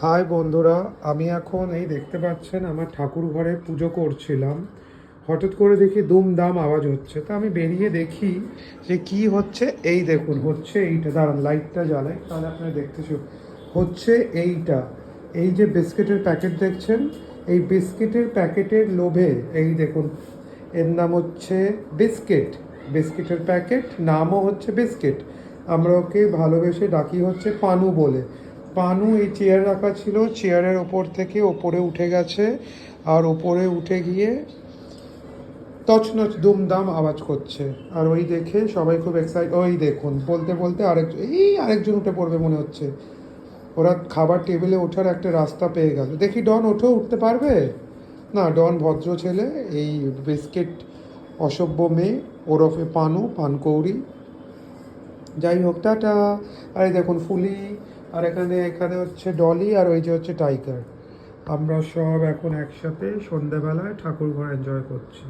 High বন্ধুরা, আমি এখন এই দেখতে পাচ্ছেন আমার ঠাকুর ঘরে পুজো করছিলাম। হঠাৎ করে দেখি দুমদাম আওয়াজ হচ্ছে, তা আমি বেরিয়ে দেখি যে কি হচ্ছে। এই দেখুন, হচ্ছে এইটা, দাঁড়ান লাইটটা জ্বালাই তাহলে আপনারা দেখতেছি। হচ্ছে এইটা, এই যে বিস্কিটের প্যাকেট দেখছেন, এই বিস্কিটের প্যাকেটের লোভে এই দেখুন, এর নাম হচ্ছে বিস্কিট। বিস্কিটের প্যাকেট, নামও হচ্ছে বিস্কিট। আমরা ওকে ভালোবেসে ডাকি হচ্ছে পানু বলে। পানু এই চেয়ার রাখা ছিল, চেয়ারের ওপর থেকে ওপরে উঠে গেছে, আর ওপরে উঠে গিয়ে তছনছ দুমদাম আওয়াজ করছে। আর ওই দেখে সবাই খুব এক্সাইট। ওই দেখুন, বলতে বলতে আরেকজন উঠে পড়বে মনে হচ্ছে। ওরা খাবার টেবিলে ওঠার একটা রাস্তা পেয়ে গেল। দেখি ডন ওঠো, উঠতে পারবে? না, ডন ভদ্র ছেলে। এই বিস্কিট অসভ্য মেয়ে, ওরফে পানু, পানকৌড়ি। যাই হোক, টাটা। আর এই দেখুন ফুলি, আর এখানে এখানে হচ্ছে ডলি, আর ওই যে হচ্ছে টাইগার। আমরা সব এখন একসাথে সন্ধেবেলায় ঠাকুর ঘর এনজয় করছি।